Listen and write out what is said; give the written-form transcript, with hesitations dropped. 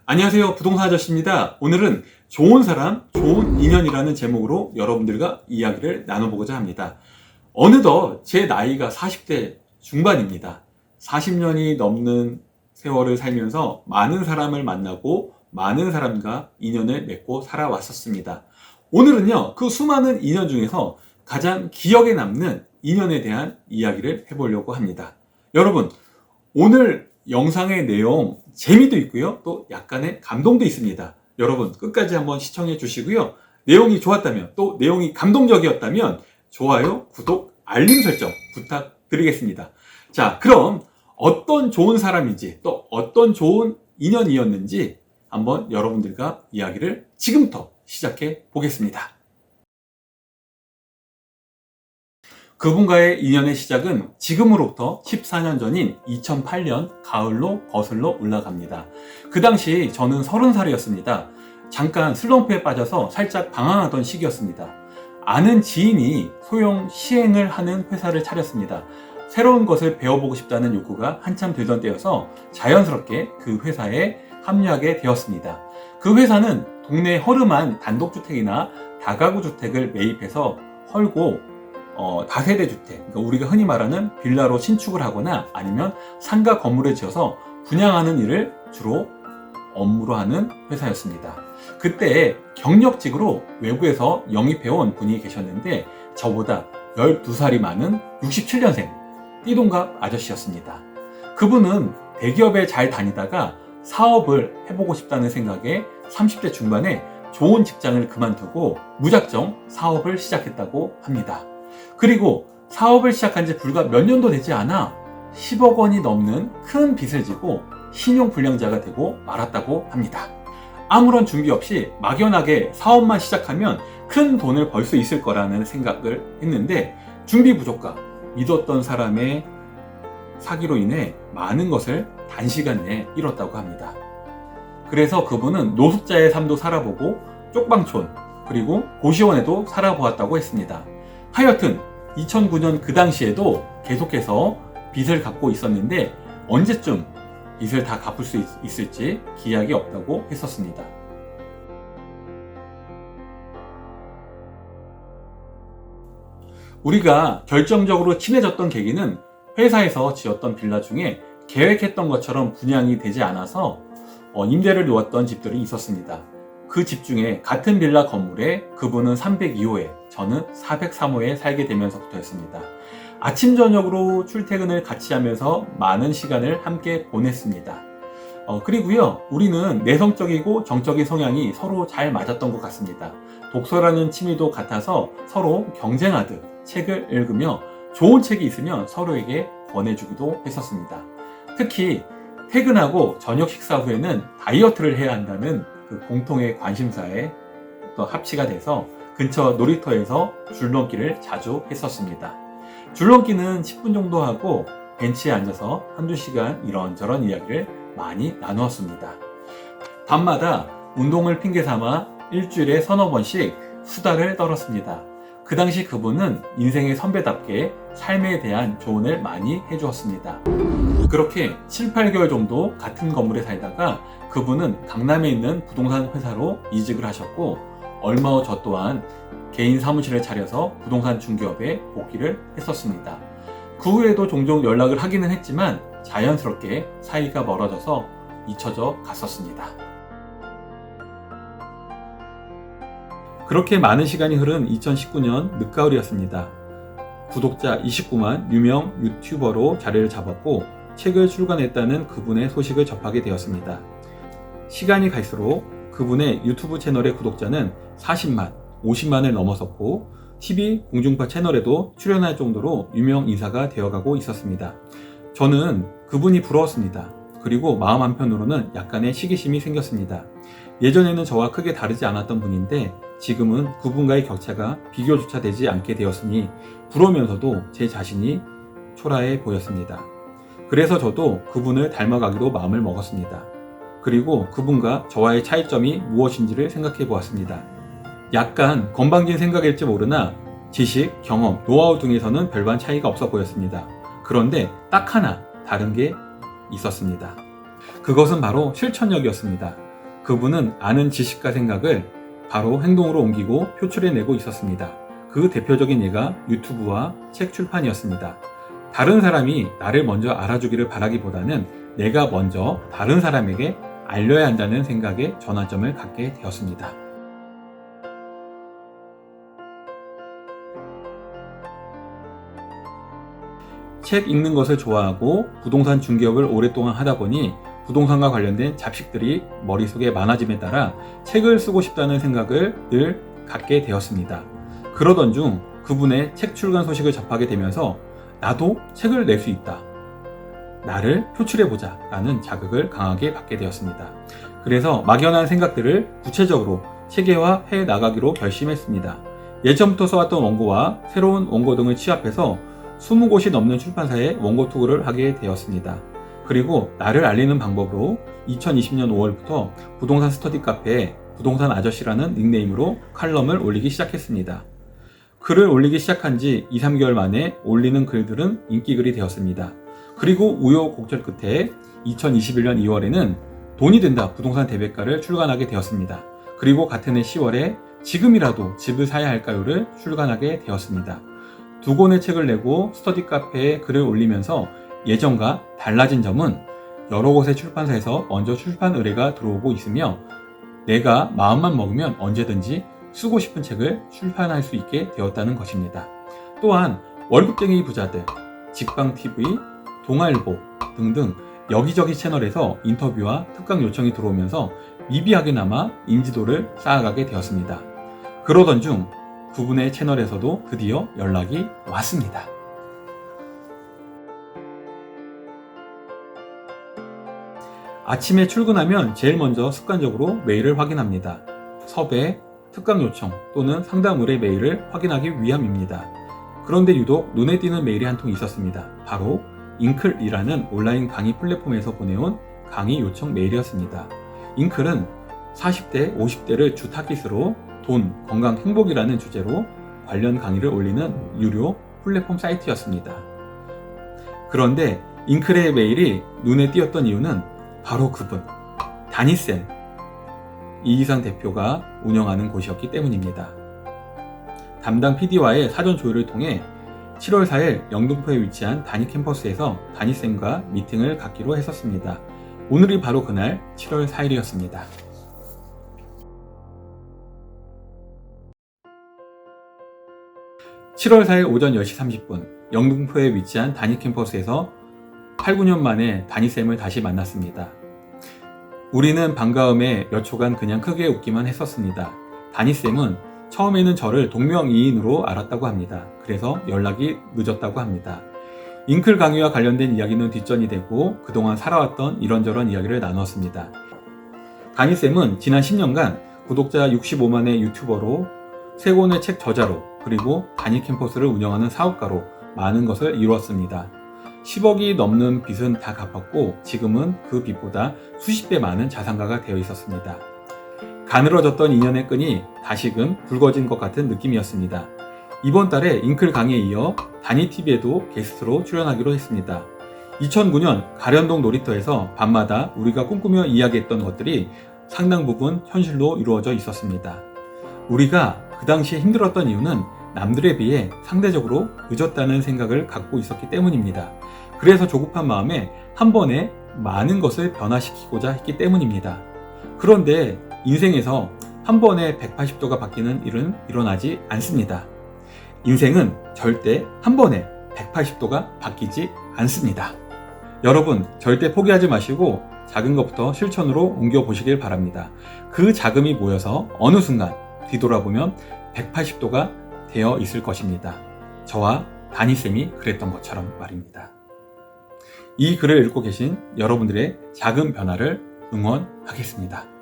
안녕하세요. 부동산 아저씨입니다. 오늘은 좋은 사람, 좋은 인연이라는 제목으로 여러분들과 이야기를 나눠보고자 합니다. 어느덧 제 나이가 40대 중반입니다. 40년이 넘는 세월을 살면서 많은 사람을 만나고 많은 사람과 인연을 맺고 살아왔었습니다. 오늘은요, 그 수많은 인연 중에서 가장 기억에 남는 인연에 대한 이야기를 해보려고 합니다. 여러분, 오늘 영상의 내용 재미도 있고요, 또 약간의 감동도 있습니다. 여러분 끝까지 한번 시청해 주시고요, 내용이 좋았다면, 또 내용이 감동적이었다면 좋아요, 구독, 알림 설정 부탁드리겠습니다. 자, 그럼 어떤 좋은 사람인지, 또 어떤 좋은 인연이었는지 한번 여러분들과 이야기를 지금부터 시작해 보겠습니다. 그분과의 인연의 시작은 지금으로부터 14년 전인 2008년 가을로 거슬러 올라갑니다. 그 당시 저는 30살이었습니다. 잠깐 슬럼프에 빠져서 살짝 방황하던 시기였습니다. 아는 지인이 소형 시행을 하는 회사를 차렸습니다. 새로운 것을 배워보고 싶다는 욕구가 한참 들던 때여서 자연스럽게 그 회사에 합류하게 되었습니다. 그 회사는 동네 허름한 단독주택이나 다가구 주택을 매입해서 헐고 다세대 주택, 그러니까 우리가 흔히 말하는 빌라로 신축을 하거나 아니면 상가 건물을 지어서 분양하는 일을 주로 업무로 하는 회사였습니다. 그때 경력직으로 외부에서 영입해온 분이 계셨는데 저보다 12살이 많은 67년생 띠동갑 아저씨였습니다. 그분은 대기업에 잘 다니다가 사업을 해보고 싶다는 생각에 30대 중반에 좋은 직장을 그만두고 무작정 사업을 시작했다고 합니다. 그리고 사업을 시작한 지 불과 몇 년도 되지 않아 10억 원이 넘는 큰 빚을 지고 신용불량자가 되고 말았다고 합니다. 아무런 준비 없이 막연하게 사업만 시작하면 큰 돈을 벌 수 있을 거라는 생각을 했는데 준비 부족과 믿었던 사람의 사기로 인해 많은 것을 단시간 내에 잃었다고 합니다. 그래서 그분은 노숙자의 삶도 살아보고 쪽방촌 그리고 고시원에도 살아보았다고 했습니다. 하여튼 2009년 그 당시에도 계속해서 빚을 갖고 있었는데 언제쯤 빚을 다 갚을 수 있을지 기약이 없다고 했었습니다. 우리가 결정적으로 친해졌던 계기는 회사에서 지었던 빌라 중에 계획했던 것처럼 분양이 되지 않아서 임대를 놓았던 집들이 있었습니다. 그 집 중에 같은 빌라 건물에 그분은 302호에 저는 403호에 살게 되면서부터였습니다. 아침 저녁으로 출퇴근을 같이 하면서 많은 시간을 함께 보냈습니다. 그리고요, 우리는 내성적이고 정적인 성향이 서로 잘 맞았던 것 같습니다. 독서라는 취미도 같아서 서로 경쟁하듯 책을 읽으며 좋은 책이 있으면 서로에게 권해주기도 했었습니다. 특히 퇴근하고 저녁 식사 후에는 다이어트를 해야 한다는 그 공통의 관심사에 또 합치가 돼서 근처 놀이터에서 줄넘기를 자주 했었습니다. 줄넘기는 10분 정도 하고 벤치에 앉아서 한두 시간 이런저런 이야기를 많이 나누었습니다. 밤마다 운동을 핑계 삼아 일주일에 서너 번씩 수다를 떨었습니다. 그 당시 그분은 인생의 선배답게 삶에 대한 조언을 많이 해주었습니다. 그렇게 7, 8개월 정도 같은 건물에 살다가 그분은 강남에 있는 부동산 회사로 이직을 하셨고 얼마 후 저 또한 개인 사무실을 차려서 부동산 중개업에 복귀를 했었습니다. 그 후에도 종종 연락을 하기는 했지만 자연스럽게 사이가 멀어져서 잊혀져 갔었습니다. 그렇게 많은 시간이 흐른 2019년 늦가을이었습니다. 구독자 29만 유명 유튜버로 자리를 잡았고 책을 출간했다는 그분의 소식을 접하게 되었습니다. 시간이 갈수록 그분의 유튜브 채널의 구독자는 40만, 50만을 넘어섰고 TV 공중파 채널에도 출연할 정도로 유명 인사가 되어가고 있었습니다. 저는 그분이 부러웠습니다. 그리고 마음 한편으로는 약간의 시기심이 생겼습니다. 예전에는 저와 크게 다르지 않았던 분인데 지금은 그분과의 격차가 비교조차 되지 않게 되었으니 부러우면서도 제 자신이 초라해 보였습니다. 그래서 저도 그분을 닮아가기로 마음을 먹었습니다. 그리고 그분과 저와의 차이점이 무엇인지를 생각해 보았습니다. 약간 건방진 생각일지 모르나 지식, 경험, 노하우 등에서는 별반 차이가 없어 보였습니다. 그런데 딱 하나 다른 게 있었습니다. 그것은 바로 실천력이었습니다. 그분은 아는 지식과 생각을 바로 행동으로 옮기고 표출해내고 있었습니다. 그 대표적인 예가 유튜브와 책 출판이었습니다. 다른 사람이 나를 먼저 알아주기를 바라기보다는 내가 먼저 다른 사람에게 알려야 한다는 생각에 전환점을 갖게 되었습니다. 책 읽는 것을 좋아하고 부동산 중개업을 오랫동안 하다 보니 부동산과 관련된 잡식들이 머릿속에 많아짐에 따라 책을 쓰고 싶다는 생각을 늘 갖게 되었습니다. 그러던 중 그분의 책 출간 소식을 접하게 되면서 나도 책을 낼 수 있다. 나를 표출해보자 라는 자극을 강하게 받게 되었습니다. 그래서 막연한 생각들을 구체적으로 체계화해 나가기로 결심했습니다. 예전부터 써왔던 원고와 새로운 원고 등을 취합해서 20곳이 넘는 출판사에 원고 투고를 하게 되었습니다. 그리고 나를 알리는 방법으로 2020년 5월부터 부동산 스터디 카페에 부동산 아저씨라는 닉네임으로 칼럼을 올리기 시작했습니다. 글을 올리기 시작한 지 2, 3개월 만에 올리는 글들은 인기글이 되었습니다. 그리고 우여곡절 끝에 2021년 2월에는 돈이 된다 부동산 대백과를 출간하게 되었습니다. 그리고 같은 해 10월에 지금이라도 집을 사야 할까요를 출간하게 되었습니다. 2권의 책을 내고 스터디 카페에 글을 올리면서 예전과 달라진 점은 여러 곳의 출판사에서 먼저 출판 의뢰가 들어오고 있으며 내가 마음만 먹으면 언제든지 쓰고 싶은 책을 출판할 수 있게 되었다는 것입니다. 또한 월급쟁이 부자들, 직방TV, 동아일보 등등 여기저기 채널에서 인터뷰와 특강 요청이 들어오면서 미비하게나마 인지도를 쌓아가게 되었습니다. 그러던 중 그분의 채널에서도 드디어 연락이 왔습니다. 아침에 출근하면 제일 먼저 습관적으로 메일을 확인합니다. 섭외, 특강 요청 또는 상담 의뢰 메일을 확인하기 위함입니다. 그런데 유독 눈에 띄는 메일이 한 통 있었습니다. 바로 잉클이라는 온라인 강의 플랫폼에서 보내온 강의 요청 메일이었습니다. 잉클은 40대, 50대를 주 타깃으로 돈, 건강, 행복이라는 주제로 관련 강의를 올리는 유료 플랫폼 사이트였습니다. 그런데 잉클의 메일이 눈에 띄었던 이유는 바로 그분, 다니쌤, 이희상 대표가 운영하는 곳이었기 때문입니다. 담당 PD와의 사전 조율을 통해 7월 4일 영등포에 위치한 다니 캠퍼스에서 다니쌤과 미팅을 갖기로 했었습니다. 오늘이 바로 그날 7월 4일이었습니다. (7월 4일) 오전 10시 30분 영등포에 위치한 다니 캠퍼스에서 8, 9년 만에 다니쌤을 다시 만났습니다. 우리는 반가움에 몇 초간 그냥 크게 웃기만 했었습니다. 다니쌤은 처음에는 저를 동명이인으로 알았다고 합니다. 그래서 연락이 늦었다고 합니다. 잉클 강의와 관련된 이야기는 뒷전이 되고 그동안 살아왔던 이런저런 이야기를 나눴습니다. 다니쌤은 지난 10년간 구독자 65만의 유튜버로 3권의 책 저자로 그리고 다니 캠퍼스를 운영하는 사업가로 많은 것을 이루었습니다. 10억이 넘는 빚은 다 갚았고 지금은 그 빚보다 수십 배 많은 자산가가 되어 있었습니다. 가늘어졌던 인연의 끈이 다시금 굵어진 것 같은 느낌이었습니다. 이번 달에 잉클 강의에 이어 다니TV에도 게스트로 출연하기로 했습니다. 2009년 가련동 놀이터에서 밤마다 우리가 꿈꾸며 이야기했던 것들이 상당 부분 현실로 이루어져 있었습니다. 우리가 그 당시에 힘들었던 이유는 남들에 비해 상대적으로 늦었다는 생각을 갖고 있었기 때문입니다. 그래서 조급한 마음에 한 번에 많은 것을 변화시키고자 했기 때문입니다. 그런데 인생에서 한 번에 180도가 바뀌는 일은 일어나지 않습니다. 인생은 절대 한 번에 180도가 바뀌지 않습니다. 여러분 절대 포기하지 마시고 작은 것부터 실천으로 옮겨보시길 바랍니다. 그 자금이 모여서 어느 순간 뒤돌아보면 180도가 되어 있을 것입니다. 저와 다니쌤이 그랬던 것처럼 말입니다. 이 글을 읽고 계신 여러분들의 작은 변화를 응원하겠습니다.